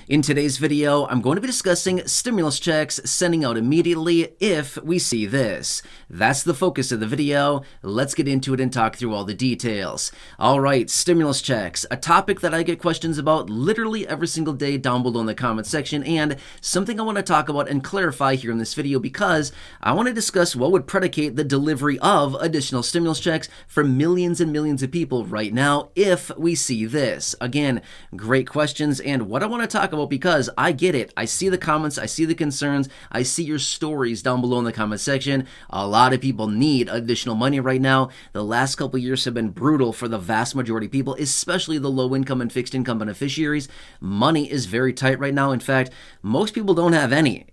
In today's video, I'm going to be discussing stimulus checks sending out immediately if we see this. That's the focus of the video. Let's get into it and talk through all the details. All right, stimulus checks, a topic that I get questions about literally every single day down below in the comment section, and something I want to talk about and clarify here in this video because I want to discuss what would predicate the delivery of additional stimulus checks for millions and millions of people right now if we see this. Again, great questions and what I want to talk about because I get it. I see the comments, I see the concerns, I see your stories down below in the comment section. A lot of people need additional money right now. The last couple years have been brutal for the vast majority of people, especially the low income and fixed income beneficiaries. Money is very tight right now. In fact, most people don't have any.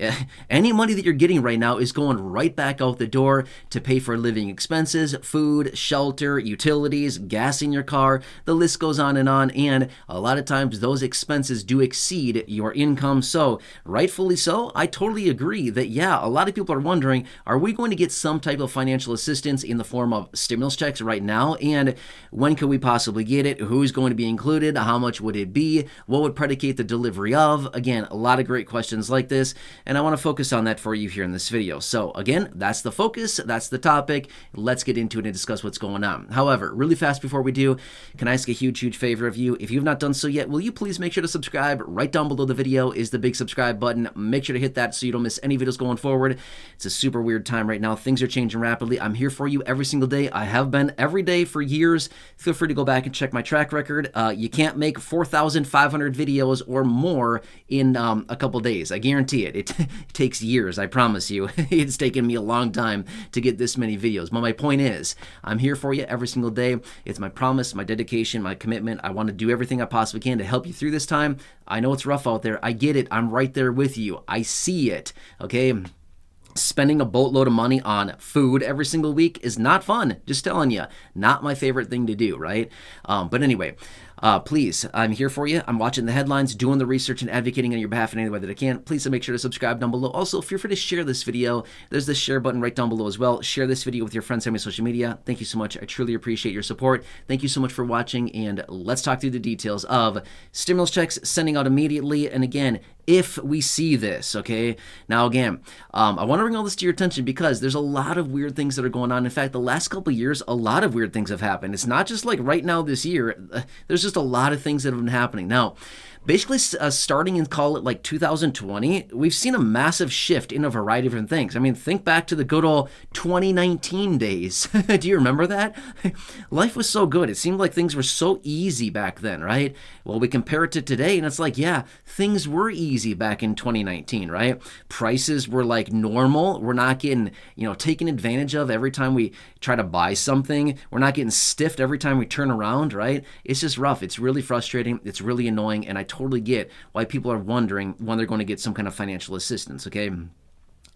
Any money that you're getting right now is going right back out the door to pay for living expenses, food, shelter, utilities, gas in your car. The list goes on, and a lot of times those expenses do exceed your income. So rightfully so, I totally agree that yeah, a lot of people are wondering, are we going to get some type of financial assistance in the form of stimulus checks right now? And when could we possibly get it? Who's going to be included? How much would it be? What would predicate the delivery of? Again, a lot of great questions like this, and I want to focus on that for you here in this video. So again, that's the focus, that's the topic. Let's get into it and discuss what's going on. However, really fast before we do, can I ask a huge favor of you? If you've not done so yet, will you please make sure to subscribe? Right down below the video is the big subscribe button. Make sure to hit that so you don't miss any videos going forward. It's a super weird time right now. Things are changing rapidly. I'm here for you every single day. I have been every day for years. Feel free to go back and check my track record. You can't make 4,500 videos or more in a couple days. I guarantee it. It takes years, I promise you. It's taken me a long time to get this many videos. But my point is, I'm here for you every single day. It's my promise, my dedication, my commitment. I want to do everything I possibly can to help you through this time. I know it's rough out there. I get it. I'm right there with you. I see it. Okay. Spending a boatload of money on food every single week is not fun. Just telling you, not my favorite thing to do, right? But anyway, please, I'm here for you. I'm watching the headlines, doing the research, and advocating on your behalf in any way that I can. Please make sure to subscribe down below. Also, feel free to share this video. There's the share button right down below as well. Share this video with your friends on social media. Thank you so much. I truly appreciate your support. Thank you so much for watching, and let's talk through the details of stimulus checks sending out immediately. And again, if we see this, okay? Now, again, I want to bring all this to your attention because there's a lot of weird things that are going on. In fact, the last couple of years, a lot of weird things have happened. It's not just like right now this year. There's just a lot of things that have been happening. Now, basically, starting in, call it like 2020, we've seen a massive shift in a variety of different things. I mean, think back to the good old 2019 days. Do you remember that? Life was so good. It seemed like things were so easy back then, right? Well, we compare it to today, and it's like, yeah, things were easy back in 2019, right? Prices were like normal. We're not getting, taken advantage of every time we try to buy something. We're not getting stiffed every time we turn around, right? It's just rough. It's really frustrating. It's really annoying, and I totally get why people are wondering when they're going to get some kind of financial assistance, okay?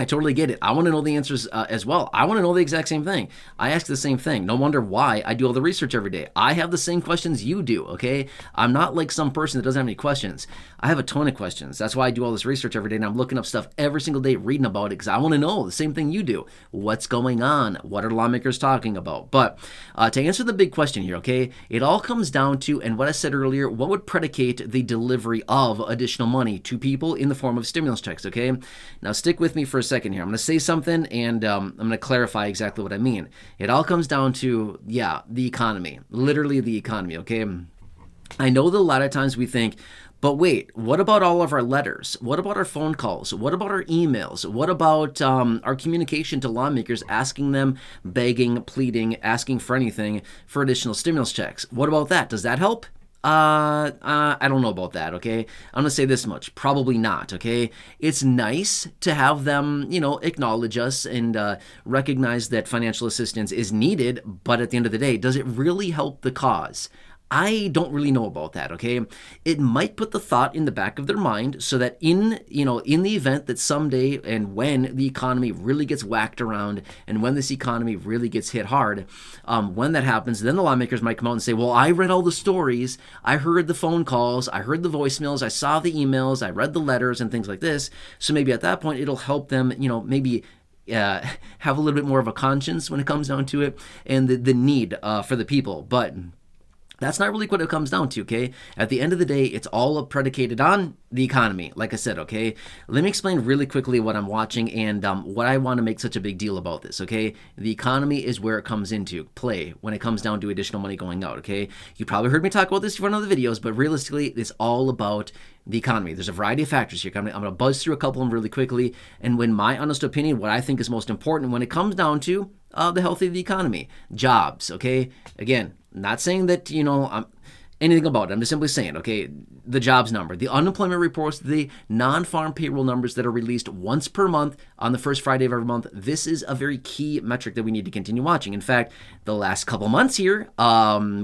I totally get it. I want to know the answers as well. I want to know the exact same thing. I ask the same thing. No wonder why I do all the research every day. I have the same questions you do, okay? I'm not like some person that doesn't have any questions. I have a ton of questions. That's why I do all this research every day, and I'm looking up stuff every single day, reading about it, because I want to know the same thing you do. What's going on? What are lawmakers talking about? But to answer the big question here, okay, it all comes down to, and what I said earlier, what would predicate the delivery of additional money to people in the form of stimulus checks, okay? Now, stick with me for a second here. I'm going to say something, and I'm going to clarify exactly what I mean. It all comes down to, yeah, the economy, literally the economy, okay? I know that a lot of times we think, but wait, what about all of our letters? What about our phone calls? What about our emails? What about our communication to lawmakers, asking them, begging, pleading, asking for anything for additional stimulus checks? What about that? Does that help? I don't know about that, okay? I'm gonna say this much, probably not, okay? It's nice to have them, acknowledge us and recognize that financial assistance is needed, but at the end of the day, does it really help the cause? I don't really know about that, okay? It might put the thought in the back of their mind so that in the event that someday and when the economy really gets whacked around and when this economy really gets hit hard, when that happens, then the lawmakers might come out and say, well, I read all the stories, I heard the phone calls, I heard the voicemails, I saw the emails, I read the letters and things like this. So maybe at that point, it'll help them, maybe have a little bit more of a conscience when it comes down to it and the need for the people. But That's not really what it comes down to, okay? At the end of the day, it's all predicated on the economy, like I said, okay? Let me explain really quickly what I'm watching and what I want to make such a big deal about this, okay? The economy is where it comes into play when it comes down to additional money going out, okay? You probably heard me talk about this before in other videos, but realistically, it's all about the economy. There's a variety of factors here. I'm going to buzz through a couple of them really quickly, and when my honest opinion, what I think is most important when it comes down to the health of the economy, jobs, okay? Again, not saying that, anything about it. I'm just simply saying, okay, the jobs number, the unemployment reports, the non-farm payroll numbers that are released once per month on the first Friday of every month. This is a very key metric that we need to continue watching. In fact, the last couple months here,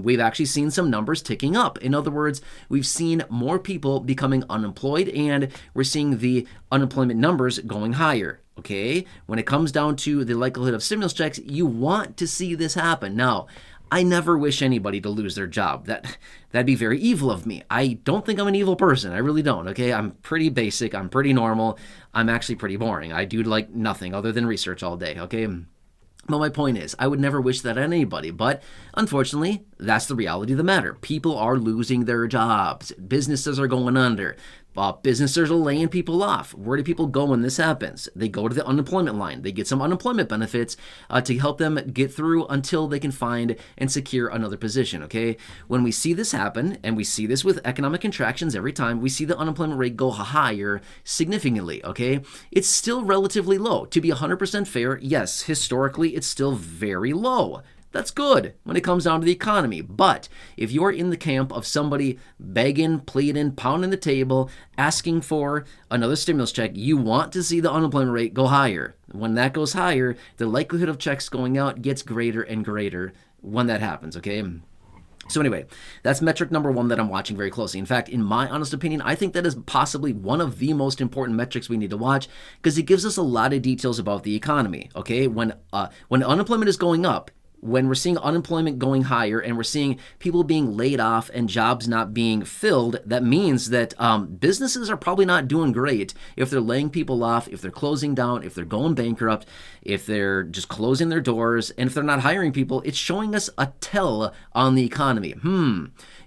we've actually seen some numbers ticking up. In other words, we've seen more people becoming unemployed, and we're seeing the unemployment numbers going higher. Okay, when it comes down to the likelihood of stimulus checks, you want to see this happen. Now, I never wish anybody to lose their job. That'd be very evil of me. I don't think I'm an evil person. I really don't, okay? I'm pretty basic. I'm pretty normal. I'm actually pretty boring. I do like nothing other than research all day, okay? But my point is, I would never wish that on anybody, but unfortunately, that's the reality of the matter. People are losing their jobs. Businesses are going under. Businesses are laying people off. Where do people go when this happens? They go to the unemployment line. They get some unemployment benefits to help them get through until they can find and secure another position, okay? When we see this happen, and we see this with economic contractions every time, we see the unemployment rate go higher significantly, okay? It's still relatively low. To be 100% fair, yes, historically, it's still very low. That's good when it comes down to the economy. But if you're in the camp of somebody begging, pleading, pounding the table, asking for another stimulus check, you want to see the unemployment rate go higher. When that goes higher, the likelihood of checks going out gets greater and greater when that happens, okay? So anyway, that's metric number one that I'm watching very closely. In fact, in my honest opinion, I think that is possibly one of the most important metrics we need to watch because it gives us a lot of details about the economy, okay? When unemployment is going up, when we're seeing unemployment going higher and we're seeing people being laid off and jobs not being filled, that means that businesses are probably not doing great if they're laying people off, if they're closing down, if they're going bankrupt, if they're just closing their doors, and if they're not hiring people. It's showing us a tell on the economy.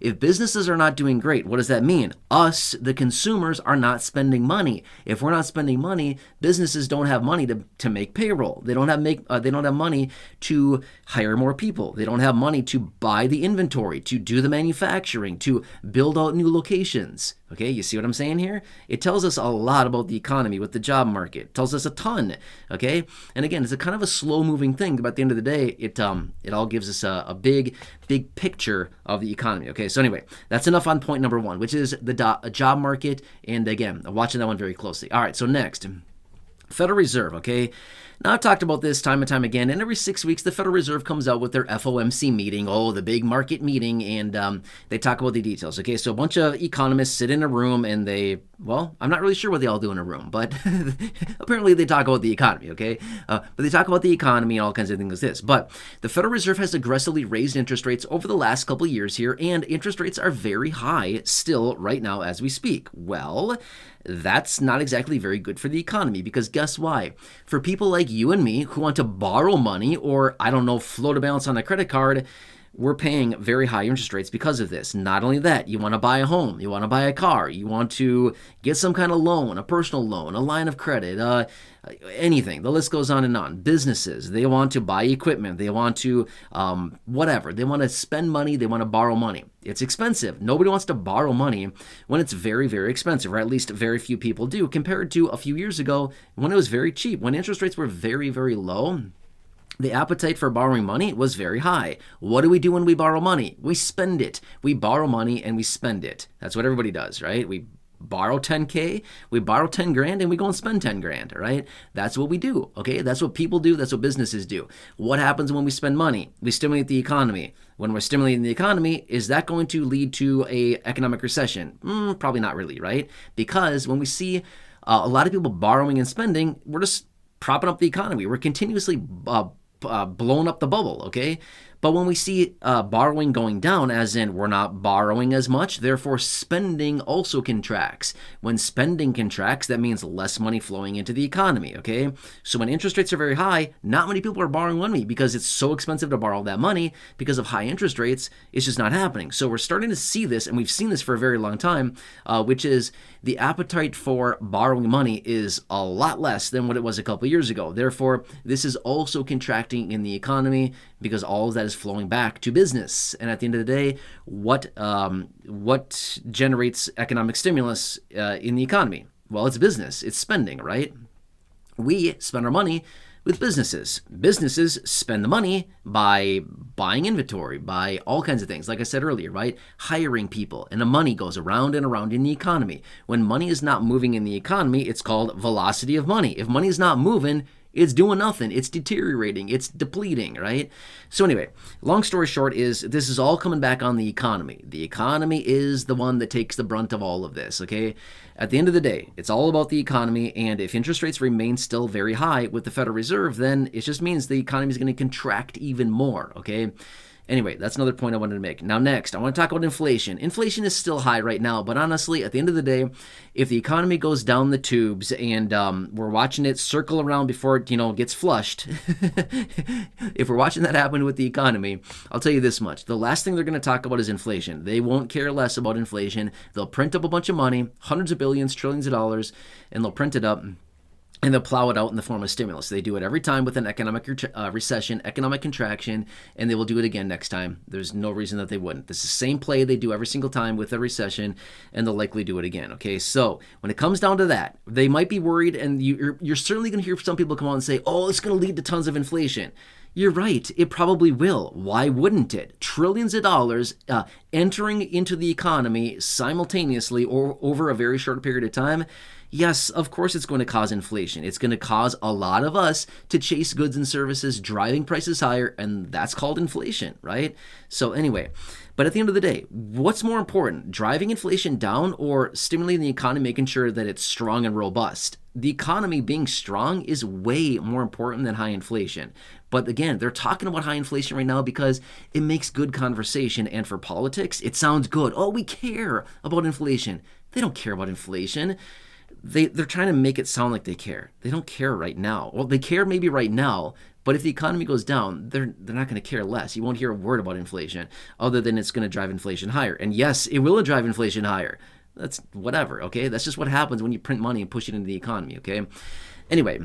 If businesses are not doing great, what does that mean? Us, the consumers, are not spending money. If we're not spending money, businesses don't have money to make payroll. They don't have money to hire more people. They don't have money to buy the inventory, to do the manufacturing, to build out new locations. Okay, you see what I'm saying here? It tells us a lot about the economy with the job market. It tells us a ton, okay? And again, it's a kind of a slow-moving thing, but at the end of the day, it all gives us a big picture of the economy, okay? So anyway, that's enough on point number one, which is the job market, and again, I'm watching that one very closely. All right, so next, Federal Reserve, okay? Now, I've talked about this time and time again, and every 6 weeks, the Federal Reserve comes out with their FOMC meeting, the big market meeting, and they talk about the details, okay? So a bunch of economists sit in a room, and I'm not really sure what they all do in a room, but apparently they talk about the economy, okay? But they talk about the economy and all kinds of things like this. But the Federal Reserve has aggressively raised interest rates over the last couple of years here, and interest rates are very high still right now as we speak. Well, that's not exactly very good for the economy because guess why? For people like you and me who want to borrow money or, float a balance on a credit card, we're paying very high interest rates because of this. Not only that, you want to buy a home, you want to buy a car, you want to get some kind of loan, a personal loan, a line of credit, anything. The list goes on and on. Businesses, they want to buy equipment, they want to whatever. They want to spend money, they want to borrow money. It's expensive. Nobody wants to borrow money when it's very, very expensive, or at least very few people do, compared to a few years ago when it was very cheap. When interest rates were very, very low, the appetite for borrowing money was very high. What do we do when we borrow money? We spend it. We borrow money and we spend it. That's what everybody does, right? We borrow 10K, we borrow 10 grand, and we go and spend 10 grand, right? That's what we do, okay? That's what people do. That's what businesses do. What happens when we spend money? We stimulate the economy. When we're stimulating the economy, is that going to lead to a economic recession? Probably not really, right? Because when we see a lot of people borrowing and spending, we're just propping up the economy. We're continuously blowing up the bubble, okay? But when we see borrowing going down, as in we're not borrowing as much, therefore spending also contracts. When spending contracts, that means less money flowing into the economy, okay? So when interest rates are very high, not many people are borrowing money because it's so expensive to borrow that money because of high interest rates. It's just not happening. So we're starting to see this, and we've seen this for a very long time, which is the appetite for borrowing money is a lot less than what it was a couple years ago. Therefore, this is also contracting in the economy because all of that is flowing back to business. And at the end of the day, what generates economic stimulus in the economy? Well, it's business. It's spending, right? We spend our money with businesses. Businesses spend the money by buying inventory, by all kinds of things. Like I said earlier, right? Hiring people, and the money goes around and around in the economy. When money is not moving in the economy, it's called velocity of money. If money is not moving, it's doing nothing. It's deteriorating. It's depleting, right? So anyway, long story short is this is all coming back on the economy. The economy is the one that takes the brunt of all of this, okay? At the end of the day, it's all about the economy, and if interest rates remain still very high with the Federal Reserve, then it just means the economy is going to contract even more, okay? Anyway, that's another point I wanted to make. Now next, I want to talk about inflation. Inflation is still high right now, but honestly, at the end of the day, if the economy goes down the tubes and we're watching it circle around before it, gets flushed, if we're watching that happen with the economy, I'll tell you this much. The last thing they're going to talk about is inflation. They won't care less about inflation. They'll print up a bunch of money, hundreds of billions, trillions of dollars, and they'll print it up. And they'll plow it out in the form of stimulus. They do it every time with an economic recession, economic contraction, and they will do it again next time. There's no reason that they wouldn't. This is the same play they do every single time with a recession, and they'll likely do it again, okay? So when it comes down to that, they might be worried, and you're certainly going to hear some people come out and say, oh, it's going to lead to tons of inflation. You're right. It probably will. Why wouldn't it? Trillions of dollars entering into the economy simultaneously or over a very short period of time. Yes, of course it's going to cause inflation. It's going to cause a lot of us to chase goods and services, driving prices higher, and that's called inflation, right? So anyway, but at the end of the day, what's more important, driving inflation down or stimulating the economy, making sure that it's strong and robust? The economy being strong is way more important than high inflation. But again, they're talking about high inflation right now because it makes good conversation, and for politics, it sounds good. Oh, we care about inflation. They don't care about inflation. They're trying to make it sound like they care. They don't care right now. Well, they care maybe right now, but if the economy goes down, they're not going to care less. You won't hear a word about inflation other than it's going to drive inflation higher. And yes, it will drive inflation higher. That's whatever, okay? That's just what happens when you print money and push it into the economy, okay? Anyway,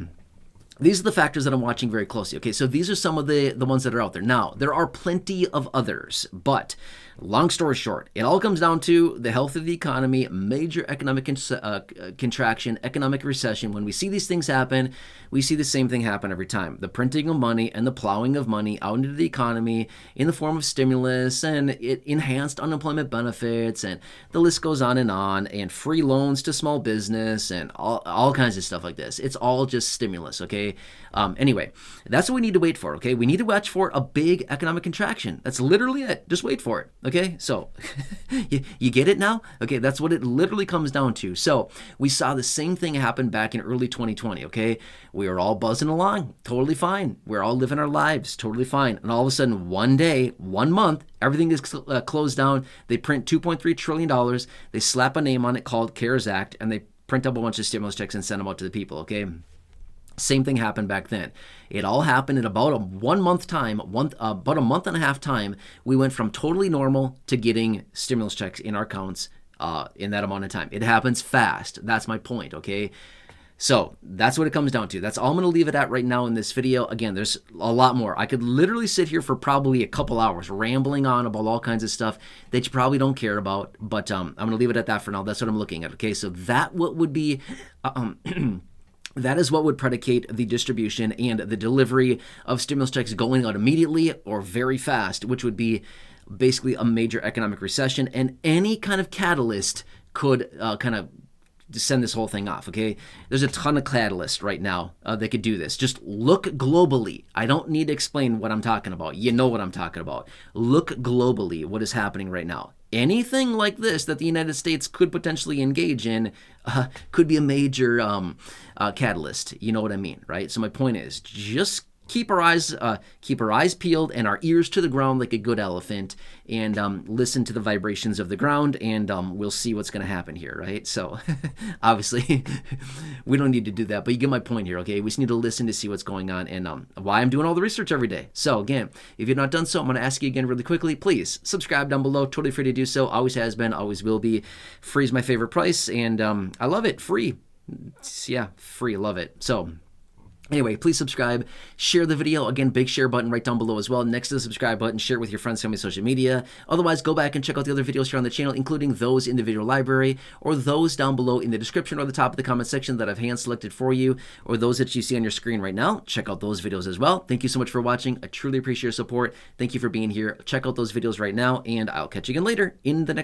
these are the factors that I'm watching very closely. Okay, so these are some of the ones that are out there. Now, there are plenty of others, but long story short, it all comes down to the health of the economy, major economic contraction, economic recession. When we see these things happen, we see the same thing happen every time. The printing of money and the plowing of money out into the economy in the form of stimulus and enhanced unemployment benefits, and the list goes on, and free loans to small business and all kinds of stuff like this. It's all just stimulus, okay? Anyway, that's what we need to wait for, okay? We need to watch for a big economic contraction. That's literally it. Just wait for it. Okay, so you get it now? Okay, that's what it literally comes down to. So we saw the same thing happen back in early 2020, okay? We were all buzzing along, totally fine. We're all living our lives, totally fine. And all of a sudden, one day, 1 month, everything is closed down. They print $2.3 trillion. They slap a name on it called CARES Act, and they print up a bunch of stimulus checks and send them out to the people, okay? Same thing happened back then. It all happened in about a 1 month time, about a month and a half time. We went from totally normal to getting stimulus checks in our accounts in that amount of time. It happens fast. That's my point, okay? So that's what it comes down to. That's all I'm going to leave it at right now in this video. Again, there's a lot more. I could literally sit here for probably a couple hours rambling on about all kinds of stuff that you probably don't care about, but I'm going to leave it at that for now. That's what I'm looking at, okay? So that what would be... That is what would predicate the distribution and the delivery of stimulus checks going out immediately or very fast, which would be basically a major economic recession, and any kind of catalyst could kind of send this whole thing off, okay? There's a ton of catalysts right now that could do this. Just look globally. I don't need to explain what I'm talking about. You know what I'm talking about. Look globally what is happening right now. Anything like this that the United States could potentially engage in could be a major catalyst. You know what I mean, right? So my point is, just keep our eyes peeled and our ears to the ground like a good elephant, and listen to the vibrations of the ground, and we'll see what's going to happen here, right? So obviously we don't need to do that, but you get my point here, okay? We just need to listen to see what's going on, and why I'm doing all the research every day. So again, if you've not done so, I'm going to ask you again really quickly, please subscribe down below. Totally free to do so. Always has been, always will be. Free is my favorite price, and I love it. Free. Yeah, free. Love it. So anyway, please subscribe, share the video. Again, big share button right down below as well. Next to the subscribe button, share it with your friends, family, social media. Otherwise, go back and check out the other videos here on the channel, including those in the video library, or those down below in the description or the top of the comment section that I've hand selected for you, or those that you see on your screen right now. Check out those videos as well. Thank you so much for watching. I truly appreciate your support. Thank you for being here. Check out those videos right now, and I'll catch you again later in the next